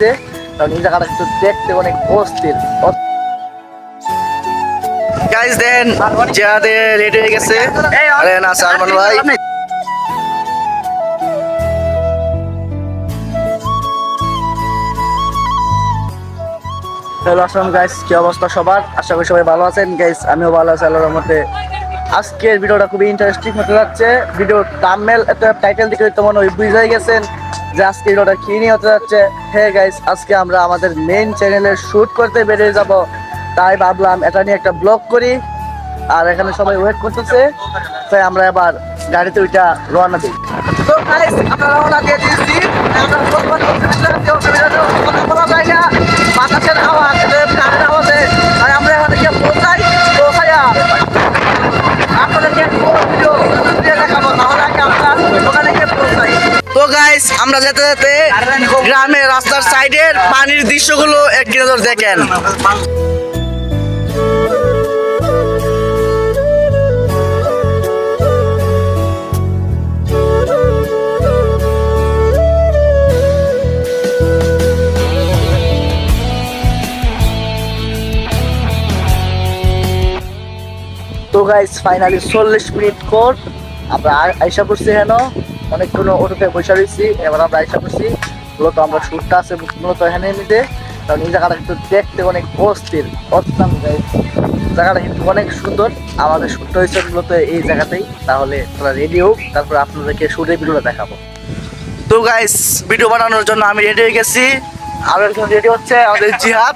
কারণ এই জায়গাটা কিন্তু দেখতে অনেক অস্থির। গাইস দেন যাতে রেডি হয়ে গেছে। আরে না সালমান ভাই হ্যালো আসসালাম গাইস, কি অবস্থা সবার? আশা করি সবাই ভালো আছেন। গাইস আমিও ভালো আছি আল্লাহর রহমতে। আজকের ভিডিওটা খুবই ইন্টারেস্টিং হতে যাচ্ছে। ভিডিও থাম্বনেল টাইটেল দেখে তো মনে হয় বুঝে গেছেন যে আজকে ভিডিওটা কি নিয়ে হতে যাচ্ছে। হ্যাঁ গাইস, আজকে আমরা আমাদের মেইন চ্যানেলে শুট করতে বেরিয়ে যাব, তাই ভাবলাম এটা নিয়ে একটা ব্লগ করি। আর এখানে সবাই ওয়েট করতেছে, তাই আমরা এবার গাড়িতে ওইটা রওনা দিই। তো গাইস আমরা রওনা দিয়ে দিয়েছি। আমরা বর্তমান বলা যায় না বাতাসের আওয়াজ, কারেন্ট আওয়াজে আর আমরা এখানে গিয়ে পৌঁছাই। পৌঁছাইয়া আপনাদেরকে ভিডিও দেখাবো, তাহলে আগে আমরা ওখানে গিয়ে পৌঁছাই। তো গাইস আমরা যেতে যেতে গ্রামের রাস্তার সাইডের পানির দৃশ্যগুলো এক নজর দেখেন। তো গাইস ফাইনালি 40 মিনিট পর আমরা আইসা পড়ছি। হেন অনেকক্ষণ অটোতে বসে রয়েছি, এবার আমরা আইসা পড়ছি। মূলত আমরা শুটটা আছে মূলত এখানে নিতে, কারণ এই জায়গাটা কিন্তু দেখতে অনেক অস্থির। অত্যন্ত জায়গাটা কিন্তু অনেক সুন্দর। আমাদের শুটটা হয়েছে মূলত এই জায়গাতেই। তাহলে তোরা রেডি হোক, তারপর আপনাদেরকে শুটের ভিডিওটা দেখাবো। তো গাইস ভিডিও বানানোর জন্য আমি রেডি হয়ে গেছি। আর একজন রেডি হচ্ছে আমাদের জিহাদ,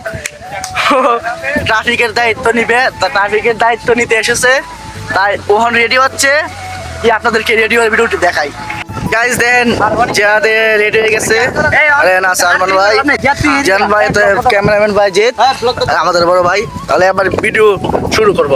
ট্রাফিকের দায়িত্ব নিবে। ট্রাফিকের দায়িত্ব নিতে এসেছে, তাই ওখান রেডি হচ্ছে। কি আপনাদেরকে রেডি হয়ে ভিডিওটি দেখাই। গাইস দেন যাতে রেডি হয়ে গেছে। আরে না সালমান ভাই, জান ভাই তো ক্যামেরাম্যান ভাই জিত, আমাদের বড় ভাই। তাহলে আবার ভিডিও শুরু করব।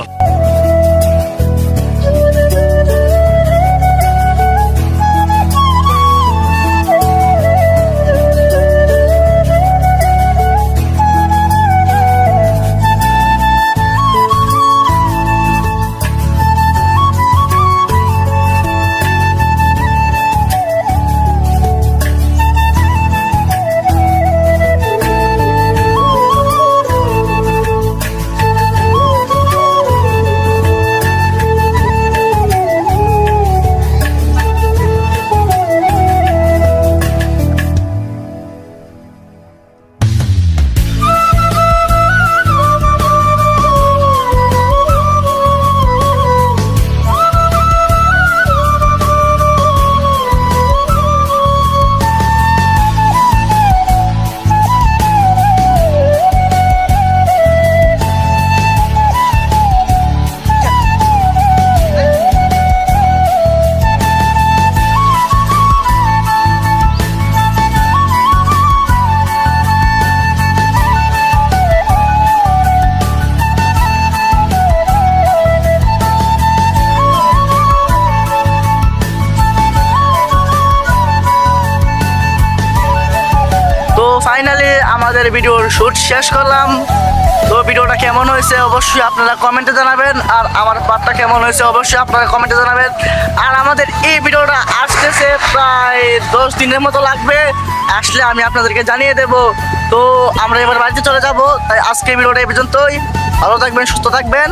ফাইনালি আমাদের ভিডিওর শুট শেষ করলাম। তো ভিডিওটা কেমন হয়েছে অবশ্যই আপনারা কমেন্টে জানাবেন, আর আমার পার্টটা কেমন হয়েছে অবশ্যই আপনারা কমেন্টে জানাবেন। আর আমাদের এই ভিডিওটা আসতেছে প্রায় 10 দিনের মতো লাগবে, আসলে আমি আপনাদেরকে জানিয়ে দেব। তো আমরা এবার বাড়িতে চলে যাব, তাই আজকে ভিডিওটা এই পর্যন্তই। ভালো থাকবেন, সুস্থ থাকবেন।